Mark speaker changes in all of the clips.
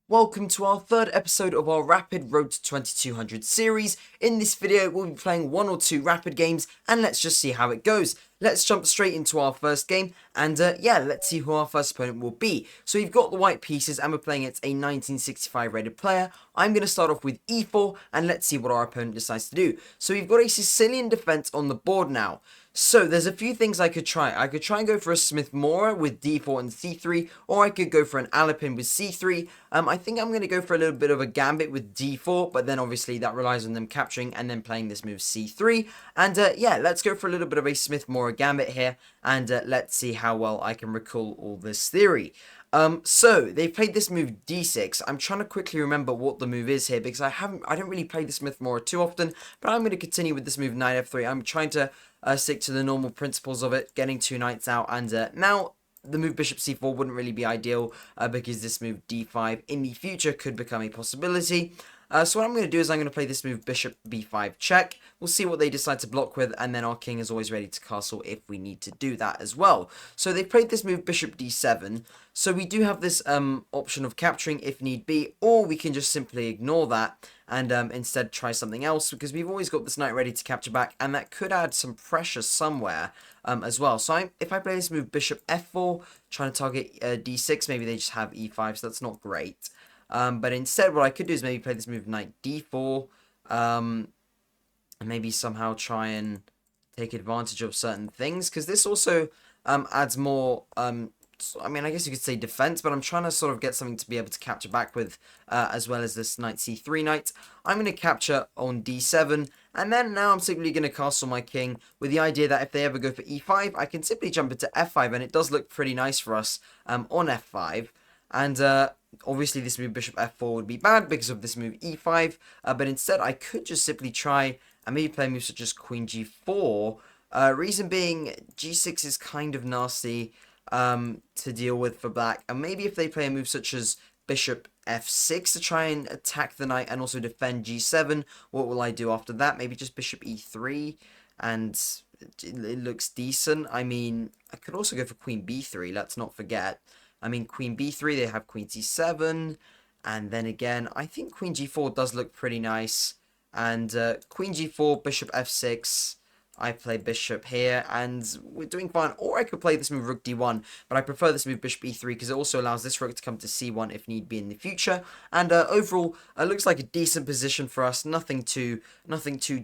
Speaker 1: Welcome to our third episode of our Rapid Road to 2200 series. In this video, we'll be playing one or two rapid games, and let's just see how it goes. Let's jump straight into our first game, and let's see who our first opponent will be. So we've got the white pieces, and we're playing against a 1965 rated player. I'm going to start off with e4, and let's see what our opponent decides to do. So we've got a Sicilian defense on the board now. So there's a few things I could try. I could try and go for a Smith-Mora with d4 and c3, or I could go for an Alapin with c3. I think I'm going to go for a little bit of a gambit with d4, but then obviously that relies on them capturing and then playing this move c3. And let's go for a little bit of a Smith-Mora gambit here, and let's see how well I can recall all this theory. So they played this move d6. I'm trying to quickly remember what the move is here because I don't really play the Smith-Mora too often, but I'm going to continue with this move knight f3. I'm trying to stick to the normal principles of it, getting two knights out, and now the move bishop c4 wouldn't really be ideal because this move d5 in the future could become a possibility. So what I'm going to do is I'm going to play this move bishop b5 check. We'll see what they decide to block with, and then our king is always ready to castle if we need to do that as well. So they played this move bishop d7. So we do have this option of capturing if need be, or we can just simply ignore that and instead try something else, because we've always got this knight ready to capture back, and that could add some pressure somewhere as well. So if I play this move bishop f4, trying to target d6, maybe they just have e5, so that's not great. But instead, what I could do is maybe play this move knight d4, and maybe somehow try and take advantage of certain things, because this also adds more, I mean, I guess you could say defense, but I'm trying to sort of get something to be able to capture back with, as well as this knight c3 knight. I'm going to capture on d7, and then now I'm simply going to castle my king with the idea that if they ever go for e5, I can simply jump into f5, and it does look pretty nice for us on f5. And obviously this move bishop f4 would be bad because of this move e5, but instead I could just simply try and maybe play moves such as queen g4. Reason being, g6 is kind of nasty to deal with for black, and maybe if they play a move such as bishop f6 to try and attack the knight and also defend g7, what will I do after that? Maybe just bishop e3, and it looks decent. I mean, I could also go for queen b3, let's not forget. I mean, queen b3, they have queen c7, and then again, I think queen g4 does look pretty nice, and queen g4, bishop f6, I play bishop here, and we're doing fine. Or I could play this move rook d1, but I prefer this move bishop e3 because it also allows this rook to come to c1 if need be in the future. And overall, it looks like a decent position for us. Nothing too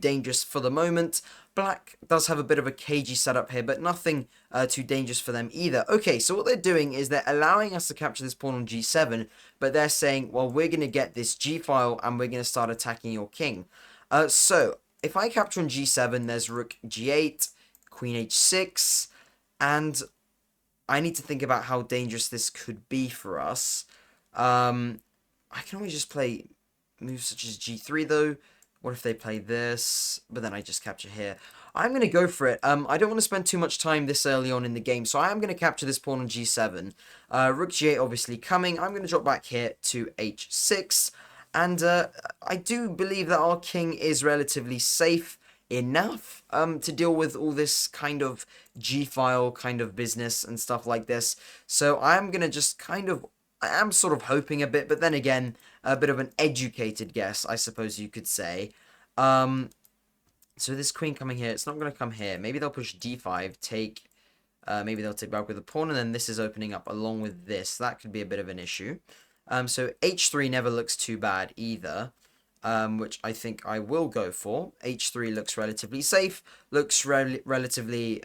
Speaker 1: dangerous for the moment. Black does have a bit of a cagey setup here, but nothing too dangerous for them either. Okay, so what they're doing is they're allowing us to capture this pawn on g7, but they're saying, well, we're going to get this g-file and we're going to start attacking your king. So if I capture on g7, there's rook g8, queen h6, and I need to think about how dangerous this could be for us. I can always just play moves such as g3, though. What if they play this, but then I just capture here? I'm going to go for it. I don't want to spend too much time this early on in the game, so I am going to capture this pawn on g7. Rook g8 obviously coming. I'm going to drop back here to h6. And I do believe that our king is relatively safe enough to deal with all this kind of g-file kind of business and stuff like this. So I'm going to just I am sort of hoping a bit, but then again, a bit of an educated guess, I suppose you could say. So this queen coming here, it's not going to come here. Maybe they'll push d5, take... maybe they'll take back with the pawn, and then this is opening up along with this. That could be a bit of an issue. So h3 never looks too bad either, which I think I will go for. h3 looks relatively safe, looks relatively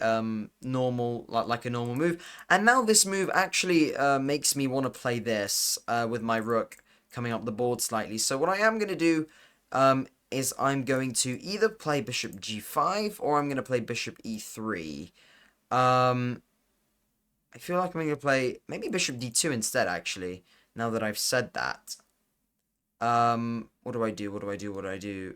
Speaker 1: normal, like a normal move. And now this move actually makes me want to play this with my rook coming up the board slightly. So what I am going to do is I'm going to either play bishop g5 or I'm going to play bishop e3. I feel like I'm going to play maybe bishop d2 instead, actually, now that I've said that. What do I do? What do I do? What do I do?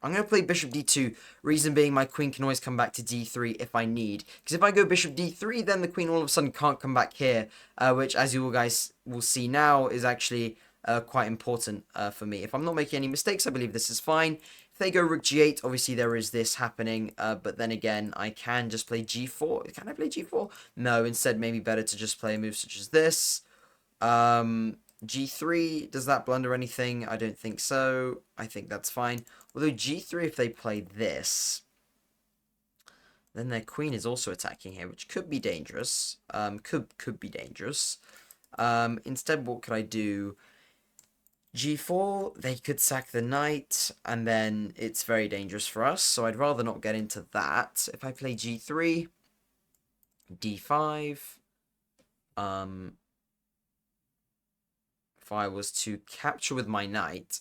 Speaker 1: I'm going to play bishop d2, reason being my queen can always come back to d3 if I need. Because if I go bishop d3, then the queen all of a sudden can't come back here, which, as you guys will see now, is actually quite important for me. If I'm not making any mistakes, I believe this is fine. If they go rook g8, obviously there is this happening, but then again, I can just play g4. Can I play g4? No, instead, maybe better to just play a move such as this. G3, does that blunder anything? I don't think so. I think that's fine. Although G3, if they play this, then their queen is also attacking here, which could be dangerous. Could be dangerous. Instead, what could I do? G4, they could sack the knight, and then it's very dangerous for us, so I'd rather not get into that. If I play G3, D5, if I was to capture with my knight,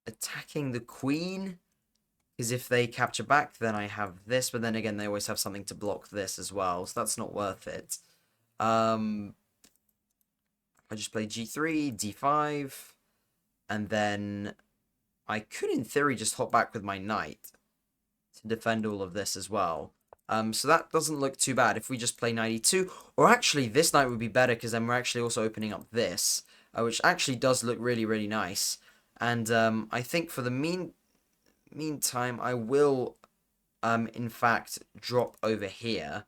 Speaker 1: attacking the queen, because if they capture back, then I have this, but then again, they always have something to block this as well, so that's not worth it. I just play G3, D5, and then I could, in theory, just hop back with my knight to defend all of this as well. So that doesn't look too bad if we just play knight e2. Or actually, this knight would be better because then we're actually also opening up this, which actually does look really, really nice. And I think for the meantime, I will, in fact, drop over here.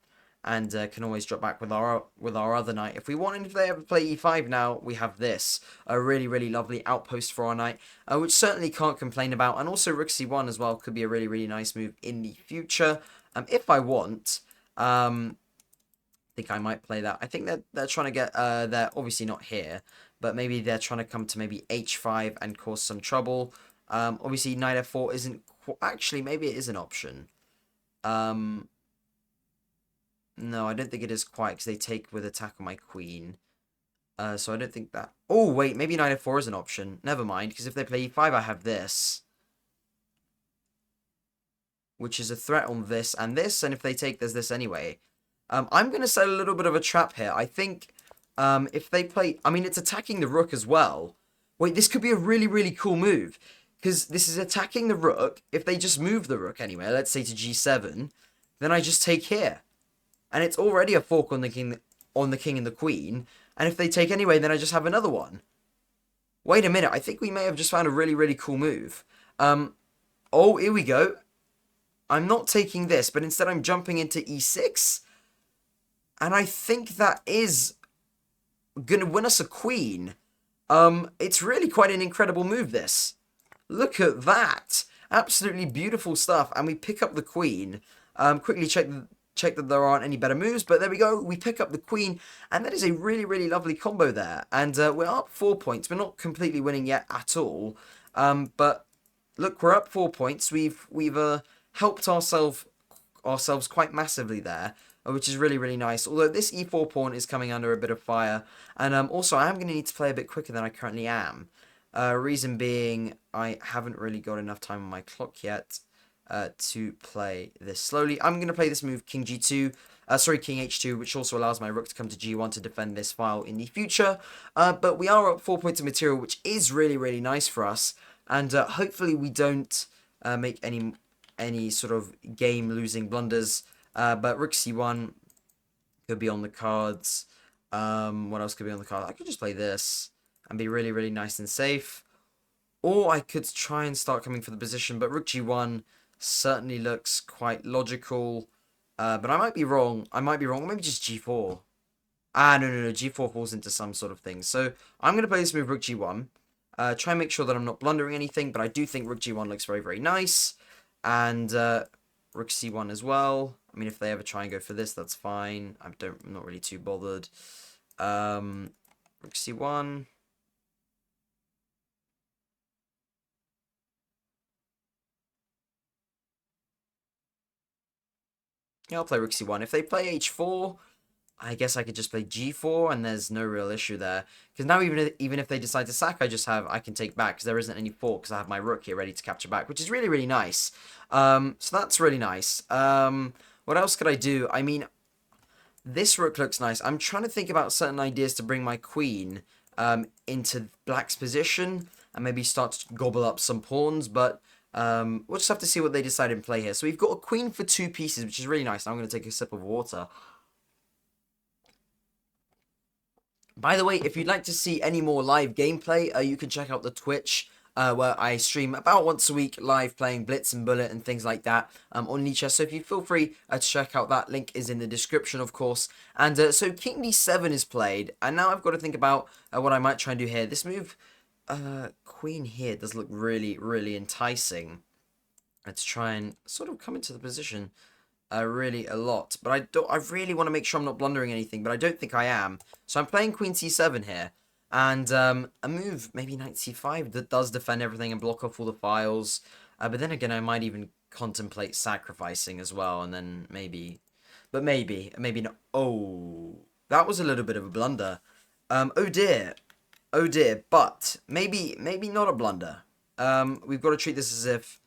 Speaker 1: And can always drop back with our other knight if we want. And if they ever play e5 now, we have this. A really, really lovely outpost for our knight, which certainly can't complain about. And also rook c1 as well could be a really, really nice move in the future. If I want, I think I might play that. I think they're trying to get, they're obviously not here, but maybe they're trying to come to maybe h5 and cause some trouble. Obviously knight f4 isn't, actually maybe it is an option. No, I don't think it is quite, because they take with attack on my queen. So I don't think that... Oh, wait, maybe knight f4 is an option. Never mind, because if they play e5, I have this. Which is a threat on this and this, and if they take, there's this anyway. I'm going to set a little bit of a trap here. I think if they play... I mean, it's attacking the rook as well. Wait, this could be a really, really cool move. Because this is attacking the rook. If they just move the rook anyway, let's say to g7, then I just take here. And it's already a fork on the king and the queen. And if they take anyway, then I just have another one. Wait a minute. I think we may have just found a really, really cool move. Oh, here we go. I'm not taking this, but instead I'm jumping into e6. And I think that is going to win us a queen. It's really quite an incredible move, this. Look at that. Absolutely beautiful stuff. And we pick up the queen. Quickly check that there aren't any better moves, but there we go. We pick up the queen, and that is a really, really lovely combo there. And we're up 4 points. We're not completely winning yet at all, but look, we're up 4 points. We've helped ourselves quite massively there, which is really, really nice. Although this e4 pawn is coming under a bit of fire, and also I am going to need to play a bit quicker than I currently am. Reason being, I haven't really got enough time on my clock yet. To play this slowly. I'm going to play this move, king g2, king h2, which also allows my rook to come to g1 to defend this file in the future. But we are up 4 points of material, which is really, really nice for us. And hopefully we don't make any sort of game-losing blunders. But rook c1 could be on the cards. What else could be on the card? I could just play this and be really, really nice and safe. Or I could try and start coming for the position, but rook g1 certainly looks quite logical, but I might be wrong. Maybe just g4. No. G4 falls into some sort of thing. So I'm going to play this move rook g1. Try and make sure that I'm not blundering anything, but I do think rook g1 looks very, very nice. And rook c1 as well. I mean, if they ever try and go for this, that's fine. I'm not really too bothered. Rook c1. Yeah, I'll play rook c1. If they play h4, I guess I could just play g4, and there's no real issue there. Because now even if they decide to sack, I can take back, because there isn't any fork, because I have my rook here ready to capture back, which is really, really nice. So that's really nice. What else could I do? I mean, this rook looks nice. I'm trying to think about certain ideas to bring my queen into black's position, and maybe start to gobble up some pawns, but... we'll just have to see what they decide in play here. So we've got a queen for 2 pieces, which is really nice. Now I'm going to take a sip of water. By the way, if you'd like to see any more live gameplay, you can check out the Twitch where I stream about once a week live playing Blitz and Bullet and things like that on Lichess. So if you feel free to check out that, link is in the description, of course. And so King D7 is played, and now I've got to think about what I might try and do here. This move, Queen here, does look really, really enticing. Let's try and sort of come into the position really a lot. But I really want to make sure I'm not blundering anything, but I don't think I am. So I'm playing Queen C7 here. And a move, maybe Knight C5, that does defend everything and block off all the files. But then again, I might even contemplate sacrificing as well, and then maybe... But maybe not. Oh, that was a little bit of a blunder. Oh dear. Oh dear, but maybe not a blunder. We've got to treat this as if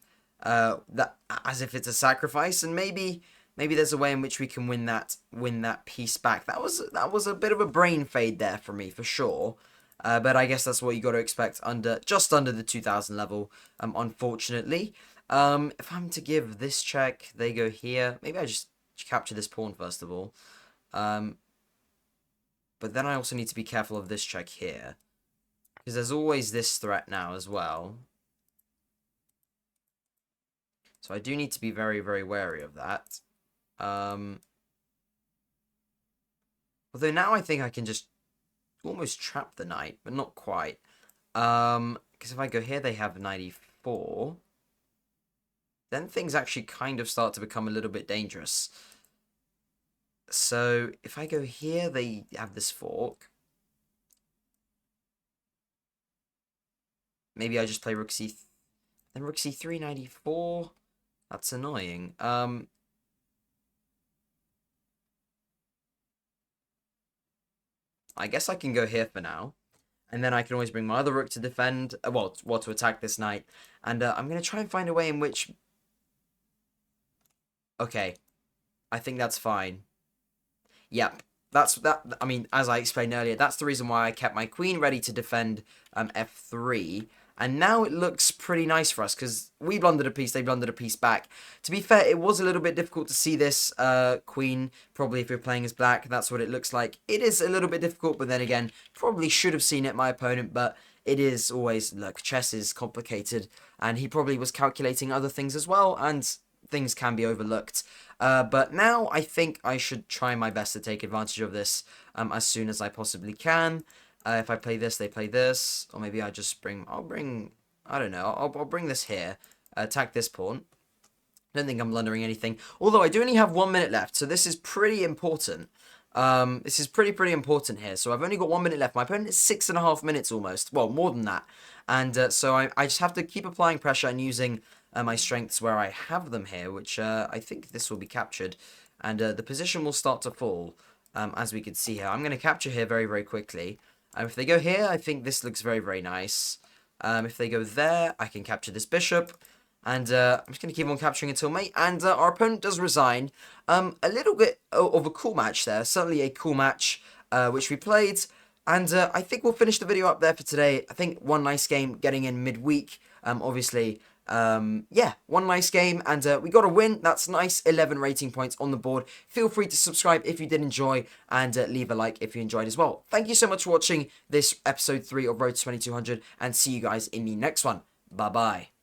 Speaker 1: it's a sacrifice, and maybe there's a way in which we can win that piece back. That was a bit of a brain fade there for me, for sure. But I guess that's what you got to expect just under the 2000 level, unfortunately. If I'm to give this check, they go here. Maybe I just capture this pawn first of all. But then I also need to be careful of this check here, because there's always this threat now as well. So I do need to be very, very wary of that. Although now I think I can just almost trap the knight, but not quite. Because if I go here, they have knight e4. Then things actually kind of start to become a little bit dangerous. So if I go here, they have this fork. Maybe I just play rook c... Then rook c3, knight e4. That's annoying. I guess I can go here for now. And then I can always bring my other rook to defend. Well, to attack this knight. And I'm going to try and find a way in which... Okay. I think that's fine. Yep. I mean, as I explained earlier, that's the reason why I kept my queen ready to defend f3. And now it looks pretty nice for us, because we blundered a piece, they blundered a piece back. To be fair, it was a little bit difficult to see this queen, probably if you're playing as black, that's what it looks like. It is a little bit difficult, but then again, probably should have seen it, my opponent, but it is always, look, chess is complicated, and he probably was calculating other things as well, and things can be overlooked. But now I think I should try my best to take advantage of this as soon as I possibly can. If I play this, they play this. Or maybe I just I'll bring this here. Attack this pawn. I don't think I'm blundering anything. Although I do only have 1 minute left, so this is pretty important. This is pretty important here. So I've only got 1 minute left. My opponent is 6.5 minutes almost. Well, more than that. And so I just have to keep applying pressure and using my strengths where I have them here, which I think this will be captured. And the position will start to fall, as we can see here. I'm going to capture here very, very quickly. If they go here, I think this looks very, very nice. If they go there, I can capture this bishop. And I'm just going to keep on capturing until mate. And our opponent does resign. A little bit of a cool match there. Certainly a cool match, which we played. And I think we'll finish the video up there for today. I think one nice game getting in midweek. Obviously, yeah, one nice game, and we got a win. That's nice. 11 rating points on the board. Feel free to subscribe if you did enjoy, and leave a like if you enjoyed as well. Thank you so much for watching this episode 3 of Road to 2200, and see you guys in the next one. Bye bye.